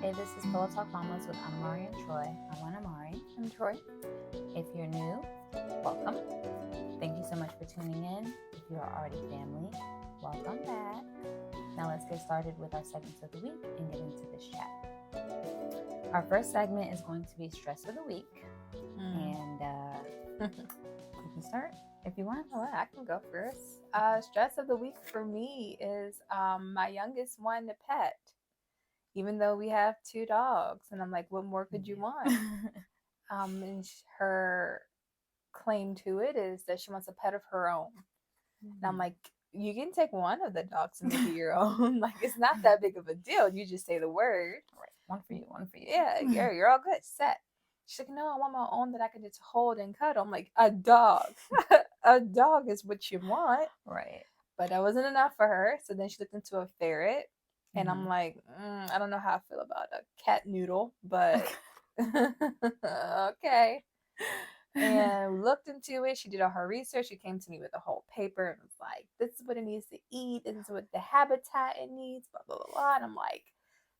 Hey, this is Pillow Talk Mamas with Anamari and Troy. I'm Anamari. I'm Troy. If you're new, welcome. Thank you so much for tuning in. If you are already family, welcome back. Now let's get started with our segments of the week and get into this chat. Our first segment is going to be Stress of the Week. And you can start if you want. Well, I can go first. Stress of the week for me is my youngest one, the pet. Even though we have 2 dogs, and I'm like, what more could you want? And her claim to it is that she wants a pet of her own. And I'm like, you can take one of the dogs and make it your own. Like, it's not that big of a deal. You just say the word. Right. One for you. Yeah, you're all good. Set. She's like, no, I want my own that I can just hold and cuddle. I'm like, a dog. A dog is what you want. Right. But that wasn't enough for her. So then she looked into a ferret. And I'm like, I don't know how I feel about a cat noodle, but okay. And we looked into it. She did all her research. She came to me with a whole paper and was like, this is what it needs to eat. This is what the habitat it needs, blah, blah, blah, blah. And I'm like,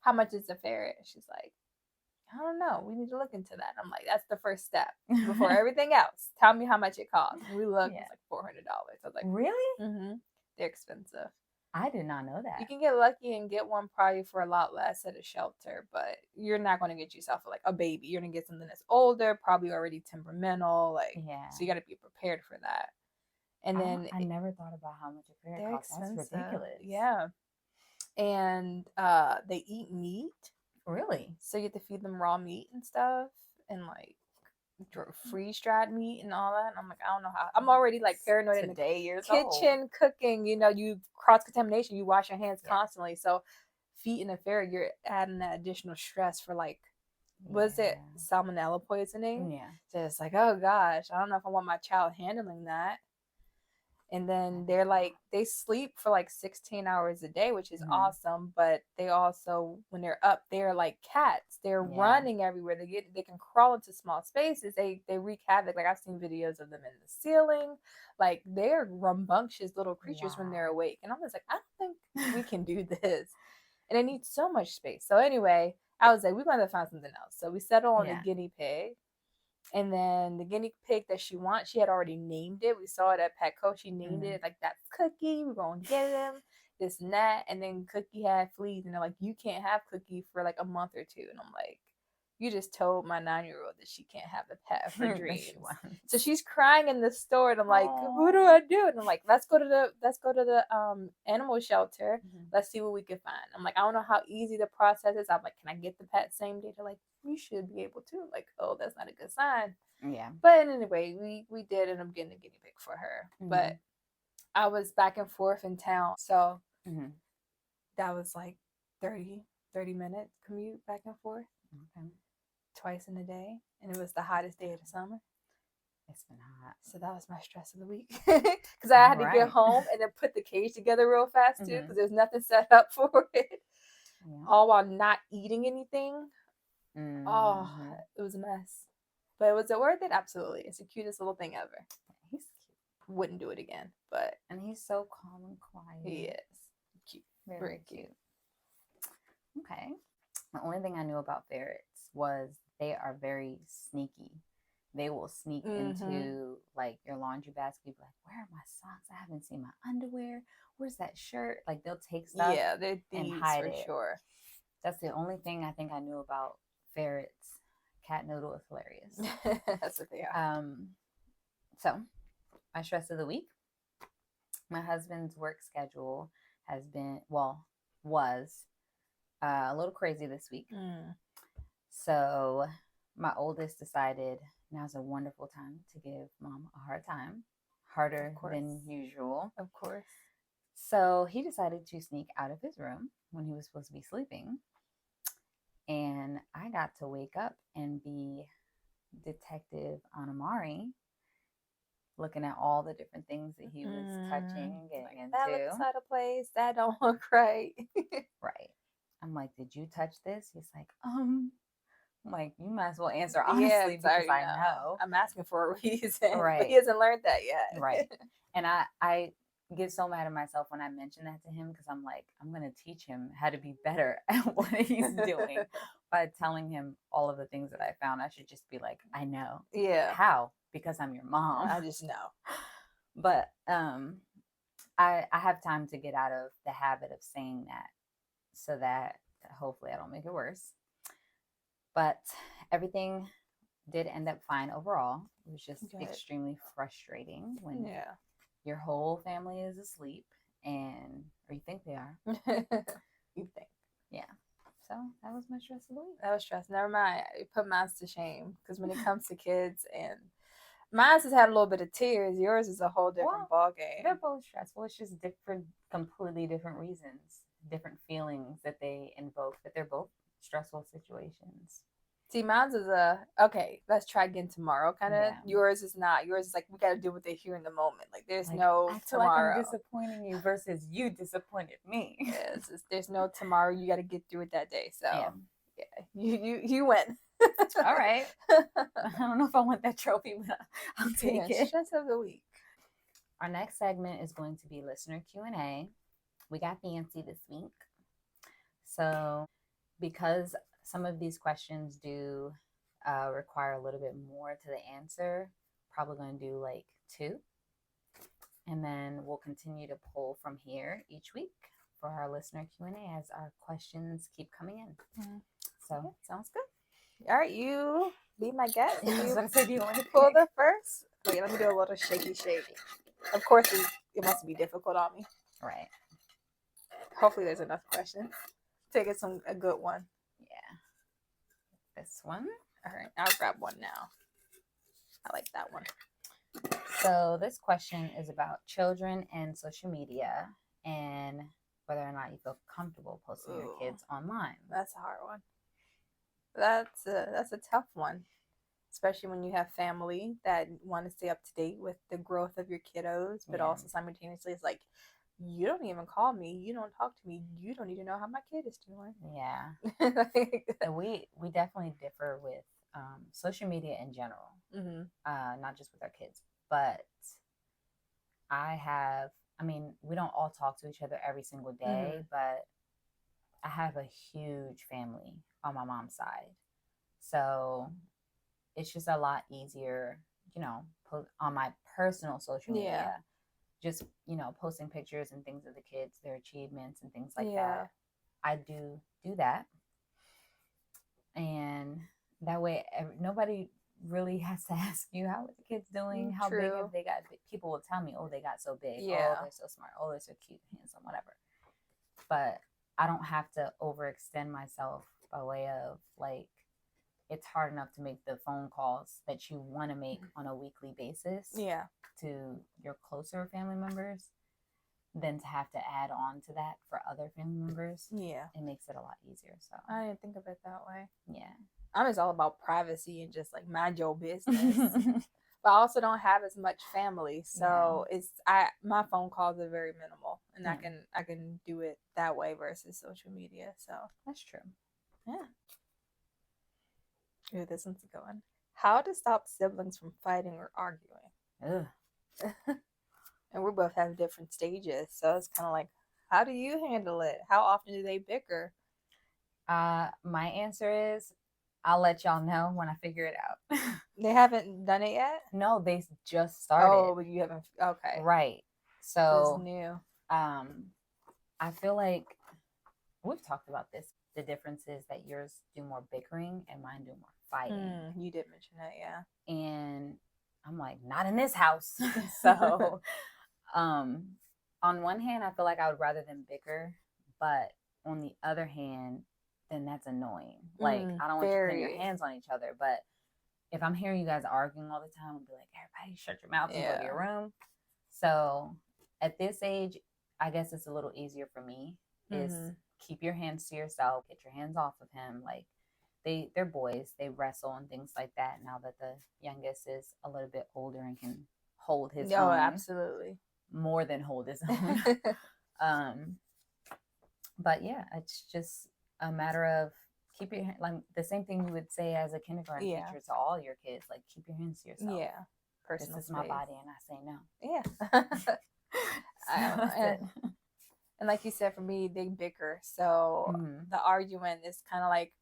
how much is a ferret? She's like, I don't know. We need to look into that. And I'm like, that's the first step before everything else. Tell me how much it costs. And we looked, it's like $400. I was like, really? Mm-hmm. They're expensive. I did not know that. You can get lucky and get one probably for a lot less at a shelter, but you're not going to get yourself like a baby. You're going to get something that's older, probably already temperamental. So you got to be prepared for that. And then I never thought about how much a ferret costs. That's ridiculous. Yeah. And they eat meat. Really? So you have to feed them raw meat and stuff, and like freeze-dried meat and all that. And I'm like, I don't know how. I'm already like paranoid in the kitchen cooking. You know, you cross-contamination. You wash your hands constantly. So feeding a ferret, you're adding that additional stress for like, was it salmonella poisoning? Yeah. So it's like, oh gosh, I don't know if I want my child handling that. And then they're like, they sleep for like 16 hours a day, which is awesome. But they also, when they're up, they're like cats. They're running everywhere. They can crawl into small spaces. They wreak havoc. Like I've seen videos of them in the ceiling. Like they're rambunctious little creatures when they're awake. And I'm just like, I don't think we can do this. And they need so much space. So anyway, I was like, we're going to find something else. So we settled on a guinea pig. And then the guinea pig that she wants, she had already named it. We saw it at Petco. She named it like, that's Cookie. We're going to get him, this and that. And then Cookie had fleas. And they're like, you can't have Cookie for like a month or two. And I'm like, you just told my 9-year-old that she can't have the pet of her dreams. So she's crying in the store. And I'm like, what do I do? And I'm like, let's go to the animal shelter. Let's see what we can find. I'm like, I don't know how easy the process is. I'm like, can I get the pet same day? They're like, you should be able to. Like, oh, that's not a good sign. Yeah. But anyway, we did end up getting a guinea pig for her. But I was back and forth in town. So that was like 30-minute commute back and forth. Okay. Twice in a day. And it was the hottest day of the summer. It's been hot. So that was my stress of the week. Because I had to get home and then put the cage together real fast too. Because there's nothing set up for it. Yeah. All while not eating anything. Oh, it was a mess. But was it worth it? Absolutely. It's the cutest little thing ever. He's cute. Wouldn't do it again. But and he's so calm and quiet. He is. Cute. Very cute. Okay. The only thing I knew about ferrets was they are very sneaky. They will sneak into like your laundry basket. You'll be like, where are my socks? I haven't seen my underwear. Where's that shirt? Like they'll take stuff they're and hide it. Sure. That's the only thing I think I knew about ferrets. Cat noodle is hilarious. That's what they are. So my stress of the week. My husband's work schedule has been was a little crazy this week. So my oldest decided now's a wonderful time to give mom a hard time, harder than usual. Of course. So he decided to sneak out of his room when he was supposed to be sleeping. And I got to wake up and be Detective Anamari, looking at all the different things that he was touching and getting into. That looks out of place. That don't look right. Right. I'm like, did you touch this? He's like, I'm like, you might as well answer honestly because I know. I'm asking for a reason. Right. But he hasn't learned that yet. Right. And I get so mad at myself when I mention that to him because I'm like, I'm going to teach him how to be better at what he's doing by telling him all of the things that I found. I should just be like, I know. Yeah. How? Because I'm your mom. I just know. But I have time to get out of the habit of saying that so that hopefully I don't make it worse. But everything did end up fine overall. It was just extremely frustrating when your whole family is asleep or you think they are. You think. Yeah. So that was my stress of the week. That was stress. Never mind. It put mine to shame because when it comes to kids, and mine has had a little bit of tears. Yours is a whole different ball game. They're both stressful. It's just different, completely different reasons, different feelings that they invoke, but they're both stressful situations. See, mine's is okay, let's try again tomorrow kind of. Yeah. Yours is not. Yours is like, we got to do what they hear in the moment. Like, there's like, no I feel tomorrow. Like I'm disappointing you versus you disappointed me. Yes, there's no tomorrow. You got to get through it that day. So, yeah, you win. All right. I don't know if I want that trophy, but I'll take it. Stress of the week. Our next segment is going to be listener Q&A. We got fancy this week. So, because some of these questions do require a little bit more to the answer, probably going to do like 2. And then we'll continue to pull from here each week for our listener Q&A as our questions keep coming in. Mm-hmm. So, sounds good. All right, you be my guest. Yeah, I was going to say, do you want to pull the first? Wait, let me do a little shaky shake. Of course, it must be difficult on me. Right. Hopefully there's enough questions. Take it a good one. Yeah. This one. All right, I'll grab one now. I like that one. So this question is about children and social media and whether or not you feel comfortable posting your kids online. That's a hard one. That's a tough one, especially when you have family that want to stay up to date with the growth of your kiddos, but also simultaneously it's like, you don't even call me, you don't talk to me, you don't even know how my kid is doing. Yeah. we definitely differ with social media in general. Mm-hmm. Not just with our kids, but we don't all talk to each other every single day, mm-hmm. but I have a huge family on my mom's side. So it's just a lot easier, on my personal social media, just, posting pictures and things of the kids, their achievements and things like that. I do that. And that way, nobody really has to ask you, how are the kids doing? How big have they got? People will tell me, oh, they got so big. Oh, they're so smart. Oh, they're so cute, handsome, whatever. But I don't have to overextend myself by way of like, it's hard enough to make the phone calls that you want to make on a weekly basis to your closer family members than to have to add on to that for other family members. Yeah. It makes it a lot easier. So I didn't think of it that way. Yeah. I'm just all about privacy and just like mind your business. But I also don't have as much family, so my phone calls are very minimal, and I can do it that way versus social media. So that's true. Yeah. Ooh, this one's a good one. How to stop siblings from fighting or arguing? And we both have different stages, so it's kind of like, how do you handle it? How often do they bicker? My answer is, I'll let y'all know when I figure it out. They haven't done it yet? No, they just started. Oh, but you haven't. Okay. Right. So it's new. I feel like we've talked about this. The difference is that yours do more bickering and mine do more fighting. You did mention that, yeah. And I'm like, not in this house. So on one hand, I feel like I would rather them bicker, but on the other hand, then that's annoying. Like, I don't want you putting your hands on each other, but if I'm hearing you guys arguing all the time, I'll be like, everybody shut your mouth and go to your room. So at this age, I guess it's a little easier for me is keep your hands to yourself, get your hands off of him. Like, they're boys, they wrestle and things like that now that the youngest is a little bit older and can hold his own. Oh, absolutely. More than hold his own. But yeah, it's just a matter of keep your like the same thing you would say as a kindergarten teacher to all your kids, like keep your hands to yourself. Yeah. Personal This is my body and I say no. Yeah. And like you said, for me, they bicker. So the argument is kind of like,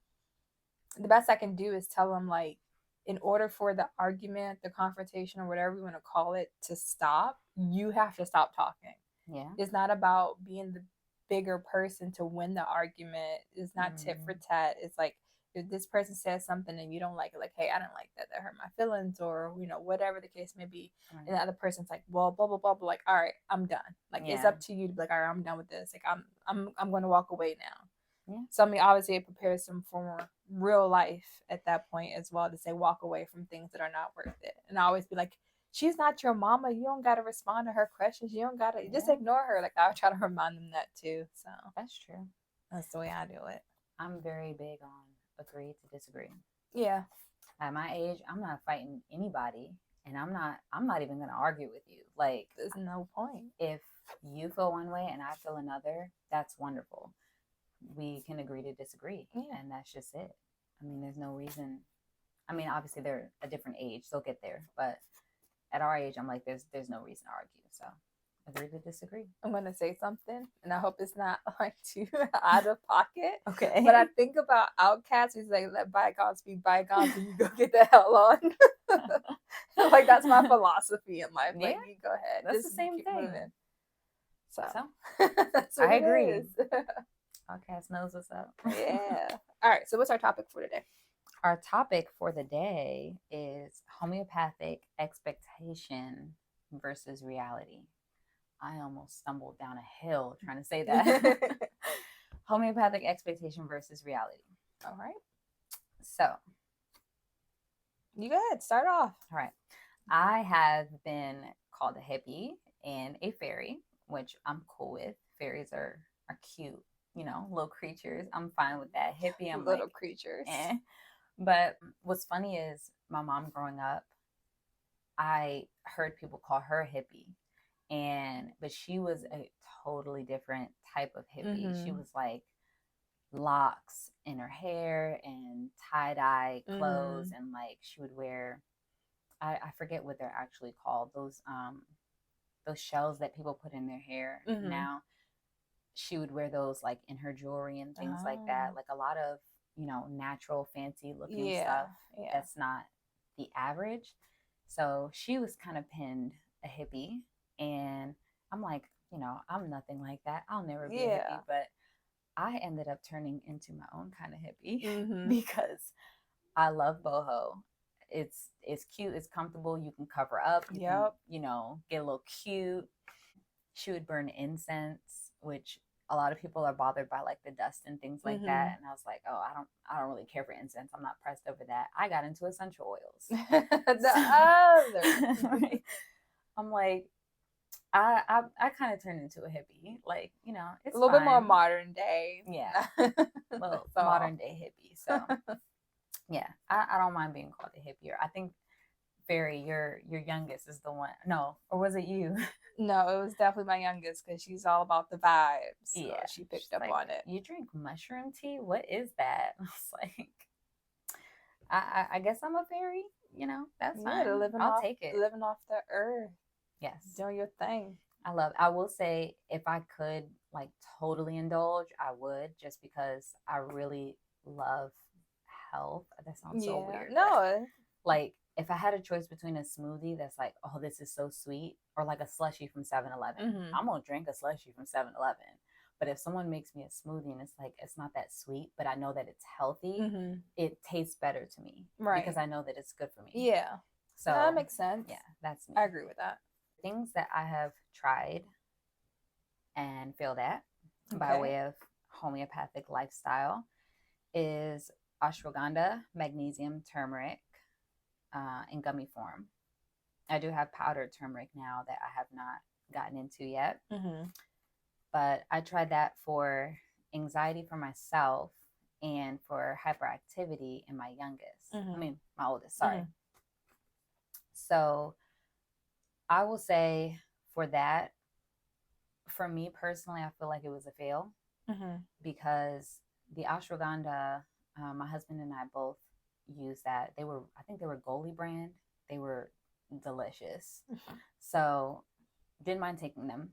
the best I can do is tell them, like, in order for the argument, the confrontation, or whatever you want to call it, to stop, you have to stop talking. Yeah. It's not about being the bigger person to win the argument. It's not tit for tat. It's like, if this person says something and you don't like it, like, hey, I don't like that. That hurt my feelings, or, you know, whatever the case may be. Right. And the other person's like, well, blah, blah, blah, blah. Like, all right, I'm done. Like, it's up to you to be like, all right, I'm done with this. Like, I'm going to walk away now. Yeah. So I mean, obviously it prepares them for real life at that point as well, to say walk away from things that are not worth it. And I always be like, she's not your mama. You don't got to respond to her questions. You don't got to just ignore her. Like, I would try to remind them that too. So that's true. That's the way I do it. I'm very big on agree to disagree. Yeah. At my age, I'm not fighting anybody, and I'm not even going to argue with you. Like, there's no point. If you feel one way and I feel another, that's wonderful. We can agree to disagree, and that's just it. I mean, there's no reason. I mean, obviously they're a different age, they'll get there, but at our age, I'm like, there's no reason to argue. So agree to disagree. I'm gonna say something, and I hope it's not like too out of pocket. Okay. But I think about Outcast. He's like, let bygones be bygones, and you go get the hell on. Like, that's my philosophy in life. Like, you go ahead. That's just the same thing. Moving. So that's I agree. Podcast knows what's up. Yeah. All right. So what's our topic for today? Our topic for the day is homeopathic expectation versus reality. I almost stumbled down a hill trying to say that. Homeopathic expectation versus reality. All right. So, you go ahead. Start off. All right. I have been called a hippie and a fairy, which I'm cool with. Fairies are cute, you know, little creatures. I'm fine with that. Hippie, I'm little creatures. Eh. But what's funny is my mom growing up, I heard people call her a hippie. But she was a totally different type of hippie. She was like locks in her hair and tie-dye clothes, and like she would wear, I forget what they're actually called, those shells that people put in their hair now. She would wear those like in her jewelry and things like that. Like a lot of, you know, natural, fancy looking stuff. Yeah. That's not the average. So she was kind of pinned a hippie. And I'm like, you know, I'm nothing like that. I'll never be a hippie. But I ended up turning into my own kind of hippie because I love boho. It's cute. It's comfortable. You can cover up. You can, you know, get a little cute. She would burn incense, which a lot of people are bothered by, like the dust and things like that. And I was like, oh, I don't really care for incense. I'm not pressed over that. I got into essential oils. Right? I'm like, I kind of turned into a hippie. Like, you know, it's a little bit more modern day. Yeah. Well, modern day hippie. So yeah, I don't mind being called a hippie. I think Fairy, your youngest is the one. No, or was it you? No, it was definitely my youngest, because she's all about the vibes. So yeah, she picked up on it. You drink mushroom tea? What is that? I was like, I guess I'm a fairy. You know, that's fine. I'll take it. Living off the earth. Yes, doing your thing. I will say, if I could like totally indulge, I would, just because I really love health. That sounds so weird. No, like, if I had a choice between a smoothie that's like, oh, this is so sweet, or like a slushie from 7-Eleven, I'm going to drink a slushie from 7-Eleven. But if someone makes me a smoothie and it's like, it's not that sweet, but I know that it's healthy, it tastes better to me. Right. Because I know that it's good for me. Yeah. So that makes sense. Yeah, that's me. I agree with that. Things that I have tried and failed at by way of homeopathic lifestyle is ashwagandha, magnesium, turmeric, in gummy form. I do have powdered turmeric now that I have not gotten into yet. But I tried that for anxiety for myself and for hyperactivity in my youngest. I mean, my oldest, sorry. So I will say for that, for me personally, I feel like it was a fail because the ashwagandha, my husband and I both used that. I think they were Goli brand. They were delicious. So didn't mind taking them.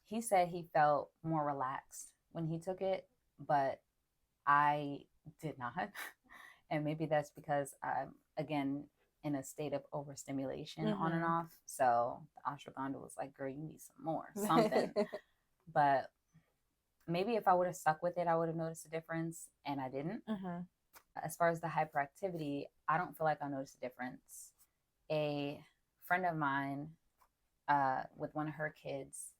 he said he felt more relaxed when he took it, but I did not. And maybe that's because I'm, again, in a state of overstimulation on and off. So the ashwagandha was like, girl, you need some more, something. But maybe if I would have stuck with it, I would have noticed a difference, and I didn't. As far as the hyperactivity, I don't feel like I noticed a difference. A friend of mine, with one of her kids,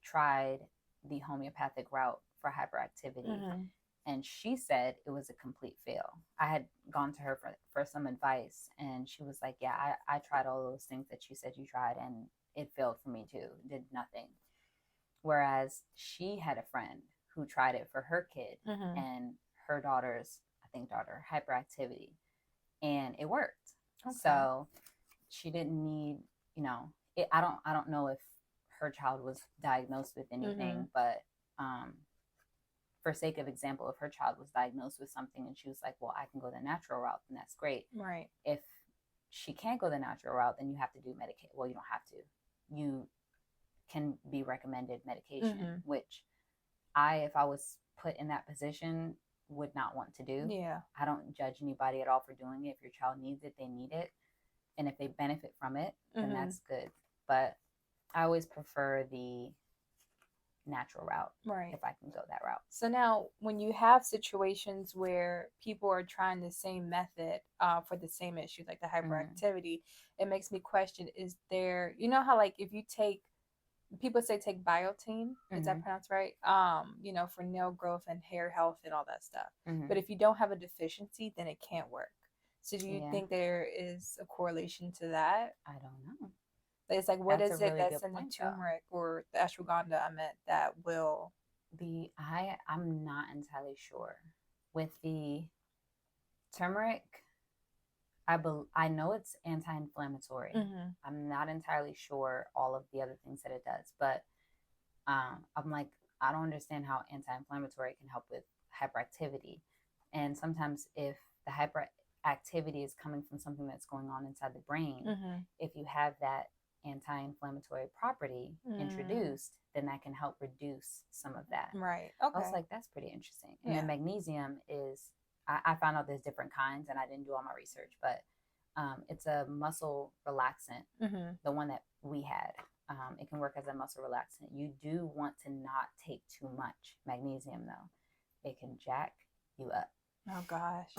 tried the homeopathic route for hyperactivity, and she said it was a complete fail. I had gone to her for some advice, and she was like, yeah, I tried all those things that you said you tried, and it failed for me too. It did nothing. Whereas she had a friend who tried it for her kid and her daughter's, I think, hyperactivity, and it worked. So she didn't need, I don't know if her child was diagnosed with anything, but for sake of example, if her child was diagnosed with something and she was like, well, I can go the natural route, then that's great. Right. If she can't go the natural route, then you have to do medication. Well, you don't have to. You can be recommended medication, which if I was put in that position, would not want to do. Yeah. I don't judge anybody at all for doing it. If your child needs it, they need it. And if they benefit from it, then that's good. But I always prefer the natural route, right, if I can go that route. So now when you have situations where people are trying the same method for the same issue, like the hyperactivity, it makes me question, is there, how like if you take, people say take biotin, is that pronounced right, for nail growth and hair health and all that stuff, but if you don't have a deficiency, then it can't work. So do you think there is a correlation to that? I don't know. It's like, what is it that's in the turmeric or the ashwagandha, that will I'm not entirely sure. With the turmeric, I know it's anti-inflammatory. I'm not entirely sure all of the other things that it does, but I'm like, I don't understand how anti-inflammatory can help with hyperactivity. And sometimes if the hyperactivity is coming from something that's going on inside the brain, if you have that anti-inflammatory property introduced, then that can help reduce some of that. Right. Okay. I was like, that's pretty interesting. And then magnesium is, I found out there's different kinds, and I didn't do all my research, but it's a muscle relaxant. The one that we had, it can work as a muscle relaxant. You do want to not take too much magnesium, though. It can jack you up. Oh gosh.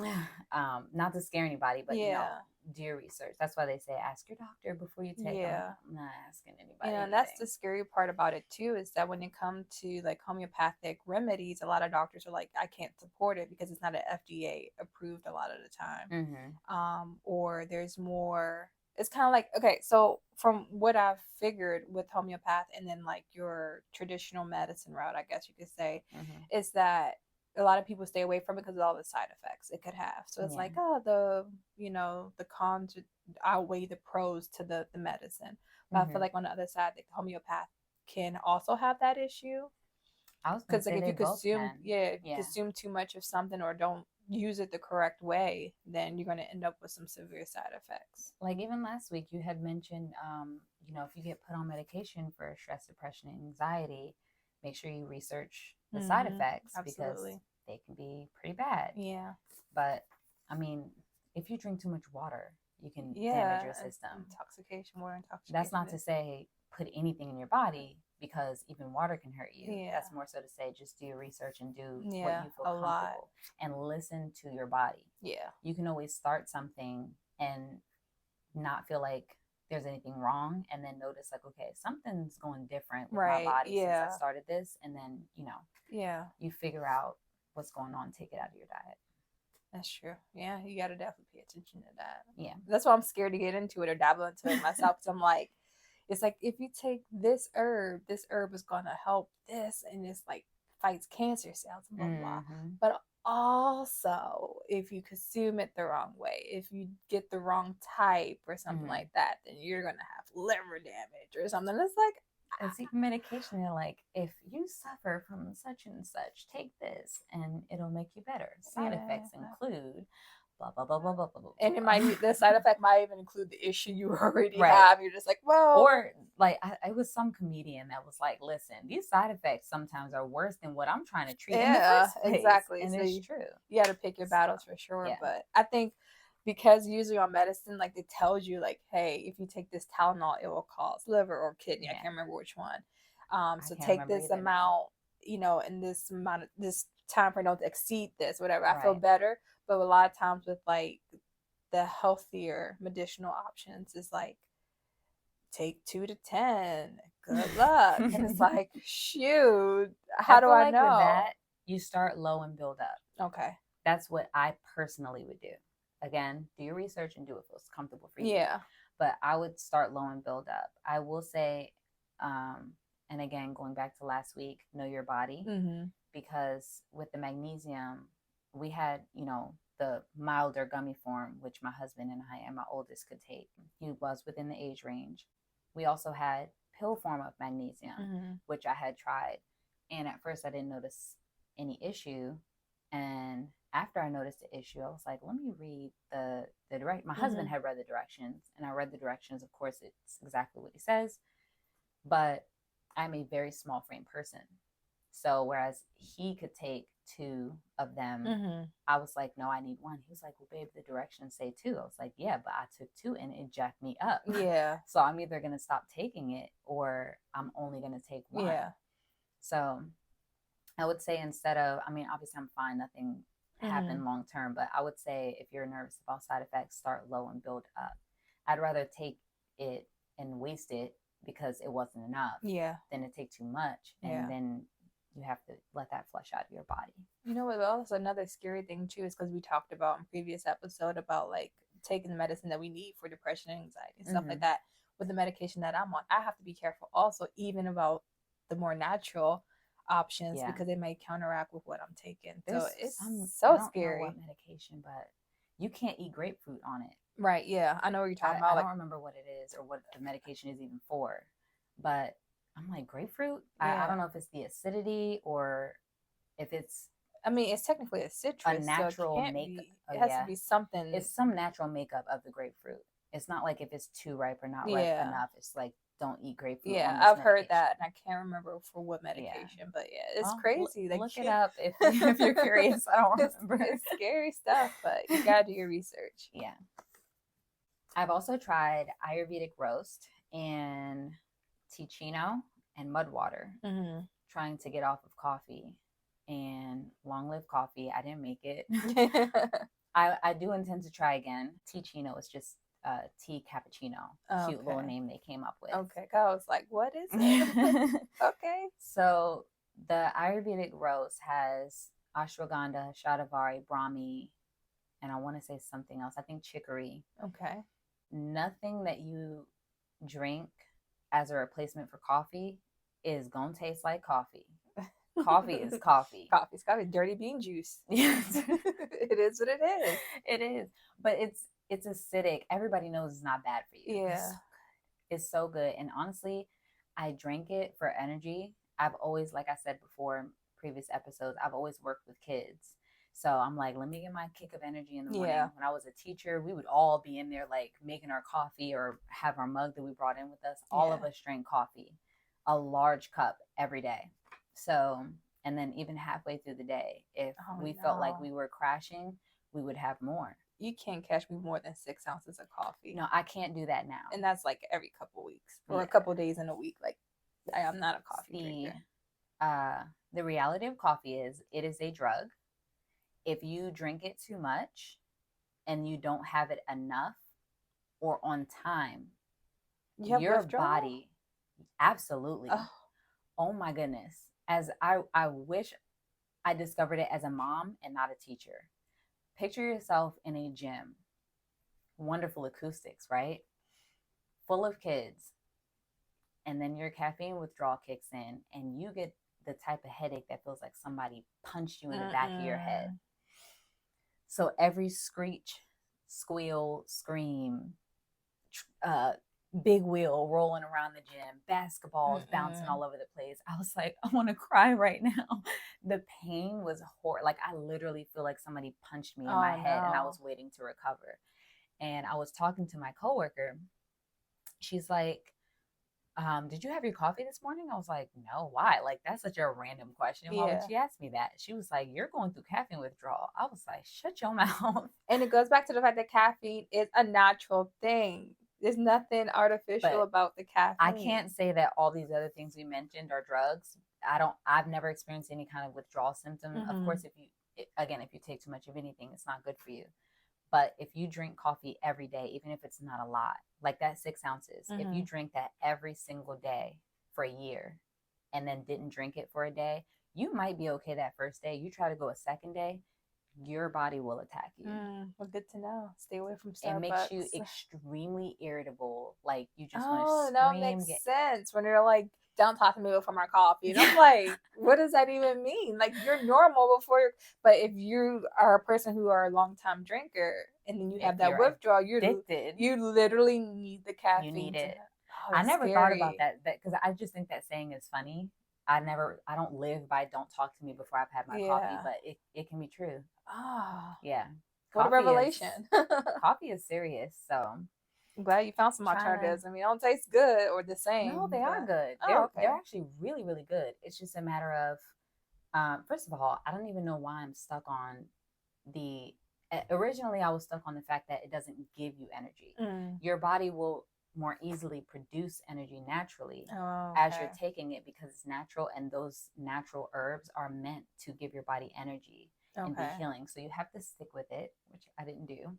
Not to scare anybody, but do your research. That's why they say ask your doctor before you take them. I'm not asking anybody. And that's the scary part about it too, is that when it comes to like homeopathic remedies, a lot of doctors are like, I can't support it because it's not an FDA approved a lot of the time. Or there's more. It's kind of like, okay, so from what I've figured with homeopath and then like your traditional medicine route, I guess you could say, is that a lot of people stay away from it because of all the side effects it could have. So it's like, the cons outweigh the pros to the medicine. But I feel like on the other side, the homeopath can also have that issue. Because like if you consume, consume too much of something or don't use it the correct way, then you're going to end up with some severe side effects. Like even last week, you had mentioned, if you get put on medication for stress, depression, and anxiety, make sure you research the side effects. Absolutely. Because they can be pretty bad. Yeah. But I mean, if you drink too much water, you can damage your system. Water intoxication. That's not to say put anything in your body, because even water can hurt you. Yeah. That's more so to say just do your research and do what you feel comfortable and listen to your body. Yeah. You can always start something and not feel like there's anything wrong, and then notice like, okay, something's going different with my body since I started this, and then you figure out what's going on, take it out of your diet. That's true. Yeah, you got to definitely pay attention to that. Yeah, that's why I'm scared to get into it or dabble into it myself, because I'm like, it's like, if you take this herb is gonna help this, and it's like fights cancer cells, blah blah blah. But also, if you consume it the wrong way, if you get the wrong type or something like that, then you're gonna have liver damage or something. It's like, it's even medication. They're like, if you suffer from such and such, take this and it'll make you better. Side effects include blah, blah, blah, blah, blah, blah, blah. And it might be, the side effect might even include the issue you already Right. have. You're just like, well. Or like, it was some comedian that was like, listen, these side effects sometimes are worse than what I'm trying to treat in the first place. Exactly. And so it's true. You got to pick your battles for sure. Yeah. But I think because usually on medicine, like it tells you like, hey, if you take this Tylenol, it will cause liver or kidney. Yeah. I can't remember which one. So can't take remember this either now. amount, you know, in this amount of this time frame, don't exceed this, whatever. I feel Right. better. But a lot of times with like the healthier medicinal options is like take 2 to 10. Good luck. And it's like, shoot, how do I know? With that, you start low and build up. Okay. That's what I personally would do. Again, do your research and do what feels comfortable for you. Yeah. But I would start low and build up. I will say, and again, going back to last week, know your body. Mm-hmm. Because with the magnesium, we had, you know, the milder gummy form, which my husband and I and my oldest could take. He was within the age range. We also had pill form of magnesium, which I had tried. And at first I didn't notice any issue. And after I noticed the issue, I was like, let me read the direct. My husband had read the directions, and I read the directions. Of course, it's exactly what he says. But I'm a very small frame person. So whereas he could take 2 of them, I was like, no, I need 1. He was like, well, babe, the directions say 2. I was like, yeah, but I took 2 and it jacked me up. Yeah. So I'm either going to stop taking it or I'm only going to take 1. Yeah. So I would say instead of, I mean, obviously I'm fine. Nothing happened long term, but I would say if you're nervous about side effects, start low and build up. I'd rather take it and waste it because it wasn't enough than to take too much. And then you have to let that flush out of your body. You know what else? Another scary thing too is because we talked about in previous episode about like taking the medicine that we need for depression and anxiety and stuff like that. With the medication that I'm on, I have to be careful also even about the more natural options because they may counteract with what I'm taking. So it's so scary. I don't know what medication, but you can't eat grapefruit on it. Right, yeah. I know what you're talking about. I don't remember what it is or what the medication is even for. But I'm like, grapefruit? I don't know if it's the acidity or if it's... I mean, it's technically a citrus. A natural makeup. It has to be something. It's some natural makeup of the grapefruit. It's not like if it's too ripe or not ripe enough. It's like, don't eat grapefruit. Yeah, I've heard that, and I can't remember for what medication, but it's crazy. Look it up if you're curious. I don't remember. It's scary stuff, but you gotta do your research. Yeah. I've also tried Ayurvedic roast and Ticino and mud water, trying to get off of coffee. And long live coffee. I didn't make it. I do intend to try again. Ticino is just tea cappuccino. Cute little name they came up with. Okay. I was like, what is it? Okay. So the Ayurvedic roast has ashwagandha, shatavari, brahmi, and I want to say something else. I think chicory. Okay. Nothing that you drink as a replacement for coffee is going to taste like coffee. Coffee is coffee. Coffee's coffee. Dirty bean juice. Yes. It is what it is. It is. But it's acidic. Everybody knows it's not bad for you. Yeah. It's so good. And honestly, I drank it for energy. I've always, like I said before in previous episodes, I've always worked with kids. So I'm like, let me get my kick of energy in the morning. When I was a teacher, we would all be in there like making our coffee or have our mug that we brought in with us. All of us drank coffee, a large cup every day. So, and then even halfway through the day, if we felt like we were crashing, we would have more. You can't catch me more than 6 ounces of coffee. No, I can't do that now. And that's like every couple weeks or a couple days in a week. Like, I'm not a coffee drinker. The reality of coffee is it is a drug. If you drink it too much and you don't have it enough or on time, your body, absolutely. Oh my goodness. As I wish I discovered it as a mom and not a teacher. Picture yourself in a gym, wonderful acoustics, right? Full of kids. And then your caffeine withdrawal kicks in and you get the type of headache that feels like somebody punched you in the back of your head. So every screech, squeal, scream, big wheel rolling around the gym, basketballs bouncing all over the place. I was like, I want to cry right now. The pain was horrible. Like I literally feel like somebody punched me in my head and I was waiting to recover. And I was talking to my coworker. She's like, did you have your coffee this morning? I was like, no, why? Like, that's such a random question. Why would she ask me that? She was like, you're going through caffeine withdrawal. I was like, shut your mouth. And it goes back to the fact that caffeine is a natural thing. There's nothing artificial about the caffeine. I can't say that all these other things we mentioned are drugs. I've never experienced any kind of withdrawal symptom. Of course, if you take too much of anything, it's not good for you. But if you drink coffee every day, even if it's not a lot, like that 6 ounces, if you drink that every single day for a year and then didn't drink it for a day, you might be okay that first day. You try to go a second day, your body will attack you. Well, good to know. Stay away from Starbucks. It makes you extremely irritable. Like you just want to scream. That makes sense when you're like, don't talk to me before my coffee. And I'm like, what does that even mean? Like you're normal before but if you are a person who are a long time drinker and then you have that withdrawal, you're addicted. You literally need the caffeine. You need it. I never thought about that because I just think that saying is funny. I don't live by don't talk to me before I've had my coffee, but it can be true. Yeah. What a revelation. Coffee is serious, so I'm glad you found some alternatives. I mean, they don't taste good or the same. No, they are good. They're actually really, really good. It's just a matter of, first of all, I don't even know why I'm stuck on originally I was stuck on the fact that it doesn't give you energy. Your body will more easily produce energy naturally as you're taking it because it's natural, and those natural herbs are meant to give your body energy and be healing. So you have to stick with it, which I didn't do.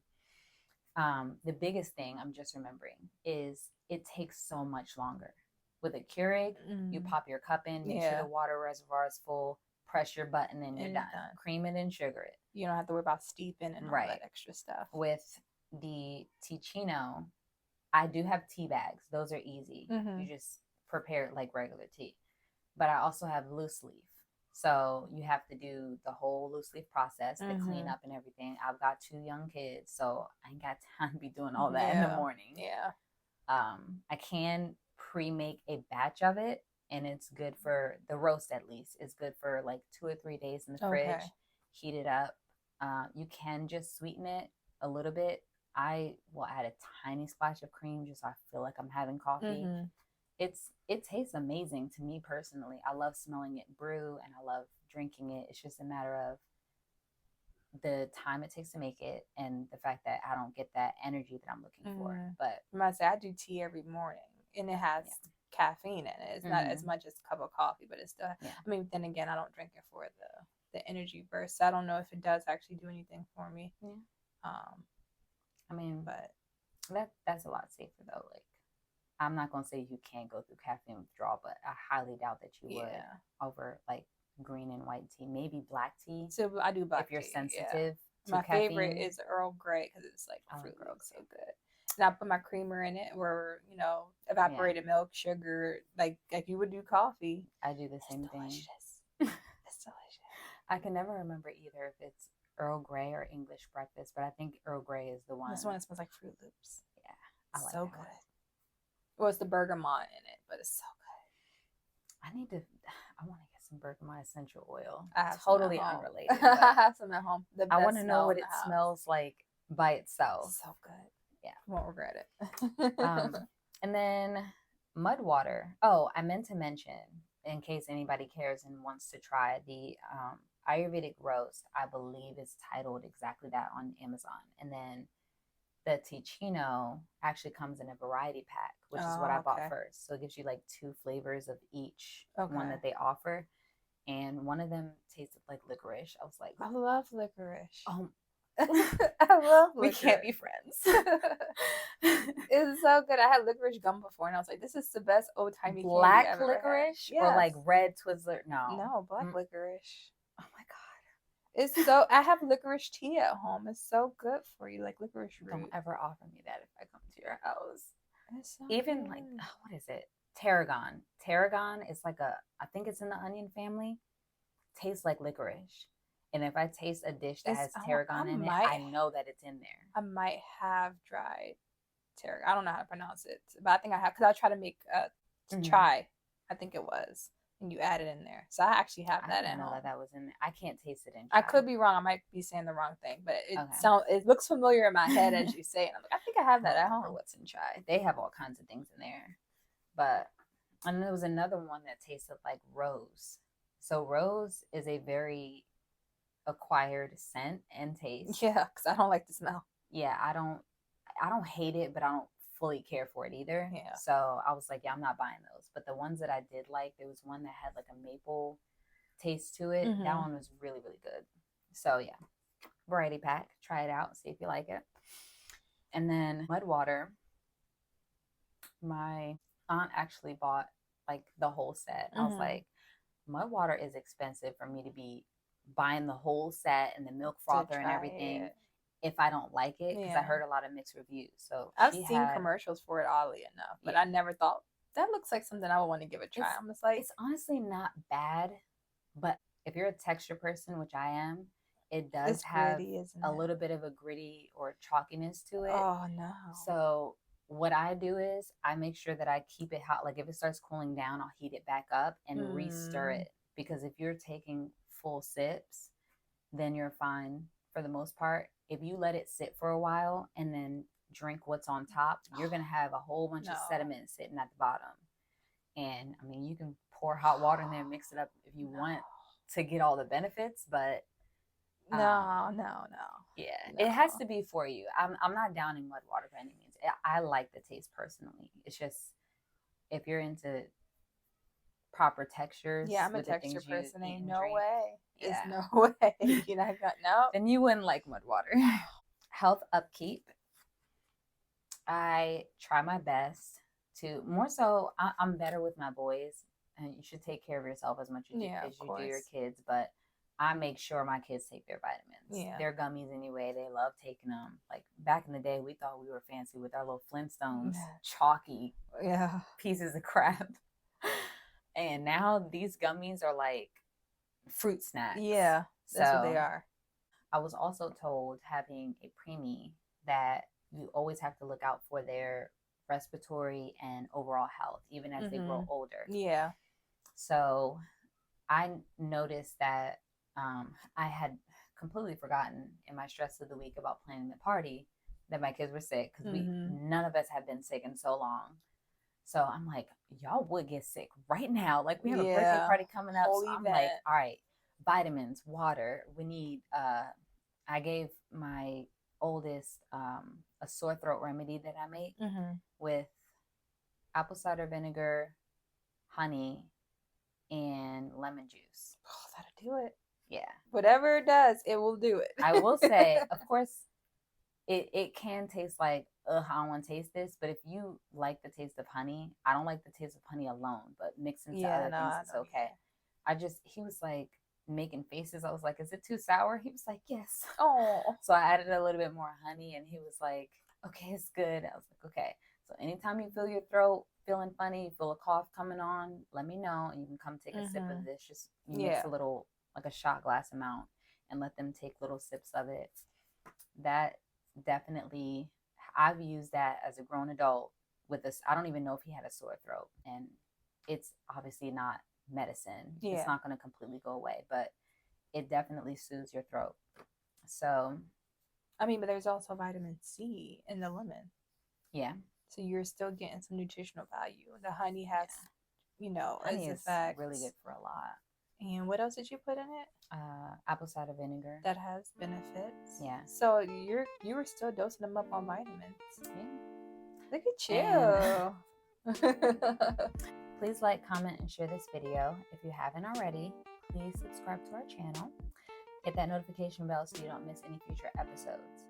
The biggest thing I'm just remembering is it takes so much longer. With a Keurig, you pop your cup in, make sure the water reservoir is full, press your button, and you're done. Cream it and sugar it. You don't have to worry about steeping and all that extra stuff. With the Ticino, I do have tea bags. Those are easy. You just prepare it like regular tea. But I also have loose leaf. So you have to do the whole loose leaf process, the cleanup and everything. I've got 2 young kids, so I ain't got time to be doing all that in the morning. I can pre-make a batch of it, and it's good for the roast. At least it's good for like 2 or 3 days in the fridge. Heat it up. You can just sweeten it a little bit. I will add a tiny splash of cream just so I feel like I'm having coffee. It tastes amazing to me personally. I love smelling it brew and I love drinking it. It's just a matter of the time it takes to make it and the fact that I don't get that energy that I'm looking for. But I do tea every morning and it has caffeine in it. It's not as much as a cup of coffee, but it's still. I mean, then again, I don't drink it for the energy burst. So I don't know if it does actually do anything for me. I mean, but that's a lot safer though. Like, I'm not gonna say you can't go through caffeine withdrawal, but I highly doubt that you would over like green and white tea, maybe black tea. So I do black if you're tea, sensitive. To my caffeine. favorite is Earl Grey because it's like fruit milk, so good. And I put my creamer in it, or evaporated milk, sugar, like you would do coffee. I do the same thing. It's delicious. I can never remember either if it's Earl Grey or English breakfast, but I think Earl Grey is the one. This one smells like Fruit Loops. Yeah, I like so that good. Well, it's the bergamot in it, but it's so good. I want to get some bergamot essential oil. Totally unrelated. I have some at home. I want to know what it smells like by itself. So good. Yeah, won't regret it. And then mud water. Oh, I meant to mention, in case anybody cares and wants to try, the Ayurvedic roast, I believe is titled exactly that on Amazon. And then the Ticino actually comes in a variety pack, which is what I bought first. So it gives you like 2 flavors of each one that they offer. And one of them tasted like licorice. I was like, I love licorice. I love licorice. We can't be friends. It's so good. I had licorice gum before and I was like, this is the best old timey black candy I've licorice ever had. Or like red Twizzler. No, black licorice. Oh my god, it's so. I have licorice tea at home. It's so good for you, like licorice root. Don't ever offer me that if I come to your house. It's so even good. Like what is it? Tarragon. Tarragon is like I think it's in the onion family. Tastes like licorice. And if I taste a dish that has tarragon in it, I know that it's in there. I might have dried tarragon. I don't know how to pronounce it, but I think I have, because I try to make chai. I think it was, and you add it in there. So I actually have that. I didn't know that was in there. I can't taste it in chai. I could be wrong. I might be saying the wrong thing, but it looks familiar in my head as you say it. I'm like, I think I have that at home. What's in chai? They have all kinds of things in there, and there was another one that tasted like rose. So rose is a very acquired scent and taste. Yeah, because I don't like the smell. Yeah, I don't hate it, but I don't fully care for it either. Yeah. So I was like, yeah, I'm not buying those. But the ones that I did like, there was one that had like a maple taste to it. That one was really, really good. So yeah, variety pack. Try it out. See if you like it. And then mud water. My aunt actually bought like the whole set. I was like, mud water is expensive for me to be buying the whole set and the milk frother and everything if I don't like it, because I heard a lot of mixed reviews. So I've seen commercials for it, oddly enough, but I never thought that looks like something I would want to give a try. I'm just like, it's honestly not bad, but if you're a texture person, which I am, it does have gritty, a little bit of a gritty or chalkiness to it. Oh no. So what I do is I make sure that I keep it hot. Like if it starts cooling down, I'll heat it back up and re-stir it. Because if you're taking full sips, then you're fine for the most part. If you let it sit for a while and then drink what's on top, you're going to have a whole bunch of sediment sitting at the bottom. And I mean, you can pour hot water in there and mix it up if you want to get all the benefits, but no. Yeah, it has to be for you. I'm not downing mud water by any means. I like the taste personally. It's just if you're into proper textures. Yeah, I'm a texture person. Ain't no way. There's no way. You're not gonna no. Then you wouldn't like mud water. Health upkeep. I try my best to more so. I'm better with my boys, and you should take care of yourself as much as you do your kids. But I make sure my kids take their vitamins. Yeah. Their gummies anyway. They love taking them. Like back in the day, we thought we were fancy with our little Flintstones, chalky pieces of crap. And now these gummies are like fruit snacks. Yeah, that's what they are. I was also told, having a preemie, that you always have to look out for their respiratory and overall health, even as they grow older. Yeah. So I noticed that I had completely forgotten in my stress of the week about planning the party that my kids were sick, because none of us had been sick in so long. So I'm like, y'all would get sick right now. Like we have a birthday party coming up. So I'm like, all right, vitamins, water. We need, I gave my oldest a sore throat remedy that I make with apple cider vinegar, honey, and lemon juice. Oh, that'll do it. Yeah. Whatever it does, it will do it. I will say, of course, it can taste like, I don't want to taste this. But if you like the taste of honey, I don't like the taste of honey alone, but mixed into other things is okay. He was like making faces. I was like, is it too sour? He was like, yes. Oh. So I added a little bit more honey, and he was like, okay, it's good. I was like, okay. So anytime you feel your throat feeling funny, you feel a cough coming on, let me know, and you can come take a sip of this. Just mix a little, like a shot glass amount, and let them take little sips of it. That definitely, I've used that as a grown adult with this. I don't even know if he had a sore throat, and it's obviously not medicine. It's not going to completely go away, but it definitely soothes your throat. So, I mean, but there's also vitamin C in the lemon. Yeah. So you're still getting some nutritional value. The honey has, honey is really good for a lot. And what else did you put in it? Apple cider vinegar. That has benefits. Yeah. So you were still dosing them up on vitamins. Yeah. Look at you. Please like, comment, and share this video. If you haven't already, please subscribe to our channel. Hit that notification bell so you don't miss any future episodes.